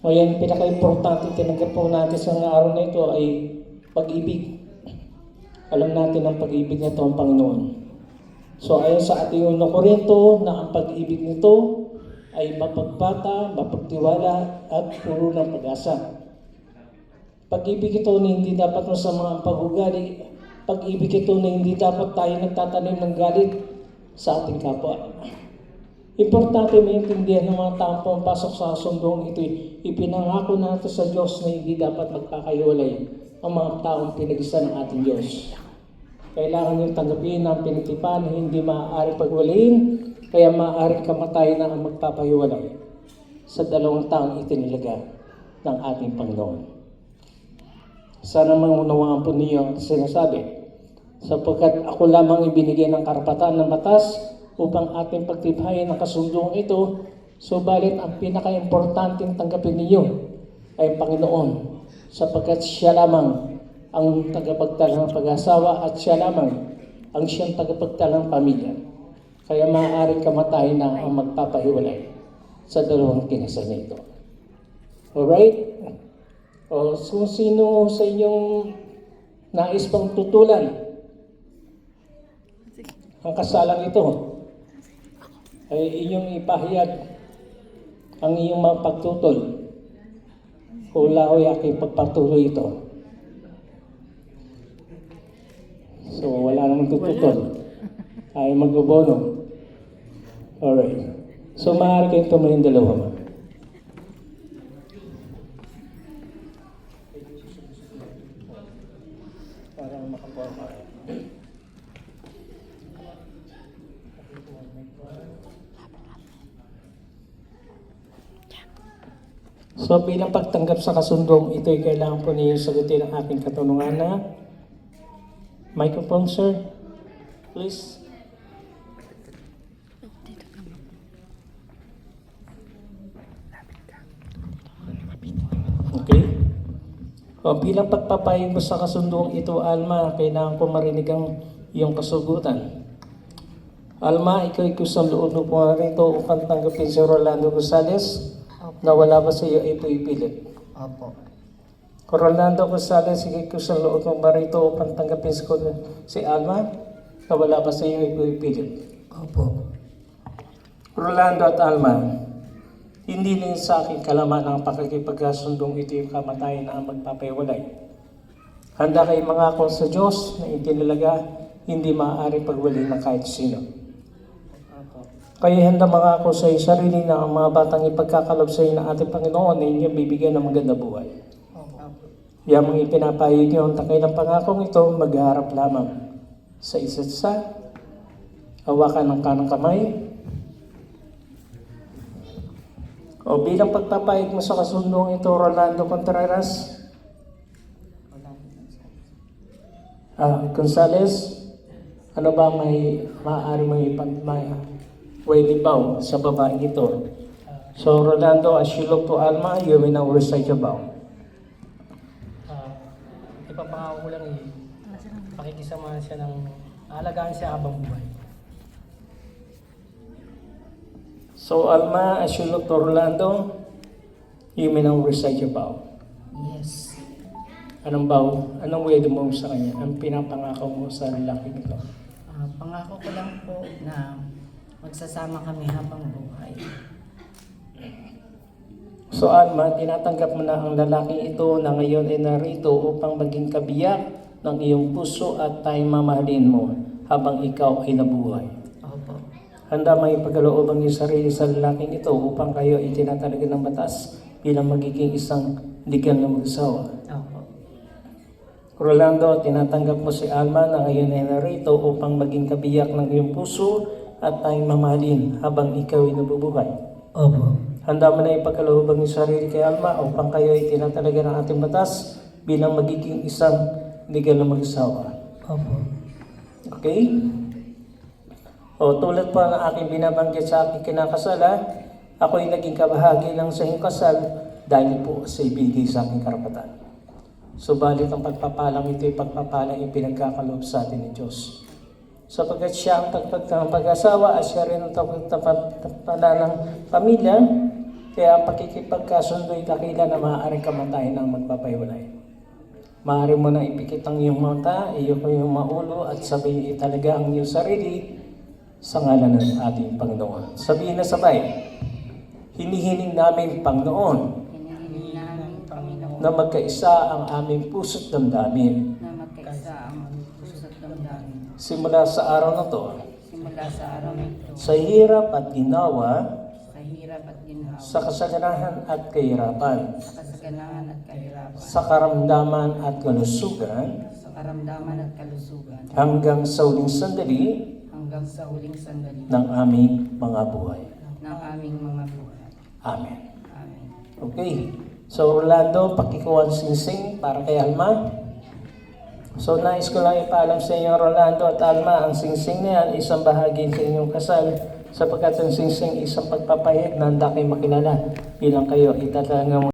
Ngayon, pinaka-importante tinanggap po natin sa araw na ito ay pag-ibig. Alam natin ang pag-ibig na ito ang Panginoon. So ayon sa ating unang Korinto na ang pag-ibig nito ay mapagbata, mapagtiwala at puro ng pag-asa. Pag-ibig ito na hindi dapat masama ang pag-ugali. Pag-ibig ito na hindi dapat tayo nagtatanim ng galit sa ating kapwa. Importante maintindihan ng mga taong pumapasok sa sundong ito. Ipinangako natin sa Diyos na hindi dapat magkakahiwalay ang mga taong pinag-isa ng ating Diyos. Kailangan niyong tanggapin ang pinitipan na hindi maaari pagwalayin, kaya maaari kamatayan na ang magpapahiwalay sa dalawang taong itinilaga ng ating Panginoon. Sana maunawaan po niyo ang sinasabi, sapagkat ako lamang ibinigay ng karapatan ng batas upang ating pagtibayin ang kasunduang ito, subalit ang pinaka-importanteng tanggapin niyo ay ang Panginoon, sapagkat siya lamang ang tagapagtala ng pag-asawa at siya lamang ang siyang tagapagtala ng pamilya. Kaya maaaring kamatayan na ang magpapahiwalay sa dalawang kinasal na ito. Alright? O so, sino sa inyong nais pang tutulan ang kasalang ito ay inyong ipahayag ang iyong mga pagtutol. Hula ko'y aking pagpatuloy ito. So, wala namang tututol. Ay magbobono. Alright. So, maaari kayong tumayin dalawa, ma. Para makakuha ka. So, bilang pagtanggap sa kasundong ito ay kailangan po niyo sagutin ang aking katanungan na microphone, sir. Please. Okay. O, bilang pagpapayag mo sa kasundong ito, Alma, kailangan ko marinig ang iyong kasugutan. Alma, ikaw kusang loob mo rito upang tanggapin si Rolando Gonzales na wala ba sa iyo ito ipilit? Opo. Rolando Gonzales, ikaw kusang loob mo rito upang tanggapin si Alma na wala ba sa iyo ito ipilit? Opo. Rolando at Alma, hindi din sa aking kalaman ang pakikipagkasundong ito yung kamatayan na ang magpapahiwalay. Handa kayo mangako sa Diyos na itinalaga hindi maaari pagwalay ng kahit sino. Kaya handa mangako sa iyo sarili na ang mga batang ipagkakalob sa iyo ng ating Panginoon na inyong bibigyan ng magandang buhay. Yamang ipinapahayag niyo ang takay ng pangakong ito, magharap lamang sa isa't isa, hawakan ng kanang kamay, o bilang pagpapayag mo sa kasundong ito, Rolando Contreras, Gonzales, ano ba may maaari may libaw sa babaeng ito? So Rolando, as you look to Alma, you may now recite your vow. Ipapangako ko lang pakikisamahan siya ng alagaan siya habang buhay. So Alma, as you look to Rolando, you may now recite your vow. Yes. Anong vow? Anong wedding mo sa kanya? Ang pinapangako mo sa lalaki nito? Pangako ko lang po na magsasama kami habang buhay. So Alma, tinatanggap mo na ang lalaking ito na ngayon ay narito upang maging kabiyak ng iyong puso at tayo mamahalin mo habang ikaw ay nabuhay. Opo. Handa may pagkaloob ang iyong sarili sa lalaking ito upang kayo ay tinatalaga ng batas bilang magiging isang ligang na mag-asawa. Opo. Rolando, tinatanggap mo si Alma na ngayon ay narito upang maging kabiyak ng iyong puso at tayong mamahalin habang ikaw ay nabubuhay. Opo. Handa mo na ipagkaloob ang iyong sarili kay Alma upang kayo ay tinatalaga ng ating batas bilang magiging isang legal na mag-asawa. Opo. Okay? O tulad pa ng aking binabanggit sa aking kinakasala, ako ay naging kabahagi lang sa iyong kasal dahil po sa ibigay sa aking karapatan. Subalit ang pagpapalang ito ay pagpapalang ipinagkakaloob sa atin ni Diyos. Sapagkat siya ang tagapagtang pag-asawa at siya rin ang tagapagtang ng pamilya, Kaya pakikipagkasundo'y dakila na maaaring kamatayan ng magpapahiwalay. Maaari mo na ipikit ang iyong mata, iyong maulo at sabihin italaga ang iyong sarili sa ngalan ng ating Panginoon. Sabihin na sabay, hinihiling namin Panginoon Hinihiling namin, Panginoon, na magkaisa ang aming puso't damdamin. na magkaisa ang aming puso't damdamin. Simula sa araw na to, Simula sa araw na ito, sa hirap at ginawa, sa hirap at ginhawa, sa kasaganahan at kahirapan, sa kasaganahan at kahirapan, sa karamdaman at kalusugan, sa karamdaman at kalusugan, hanggang sa huling sandali hanggang sa huling sandali ng aming mga buhay. ng aming mga buhay. Amen. Amen. Okay. So Orlando, pakikuha ang singsing para kay Alma. So nais ko lang ipaalam sa inyo Rolando at Alma, ang singsing na yan isang bahagi sa inyong kasal sapagkat ang singsing isang pagpapahayag na handa kayo makilala bilang kayo itatalaga mo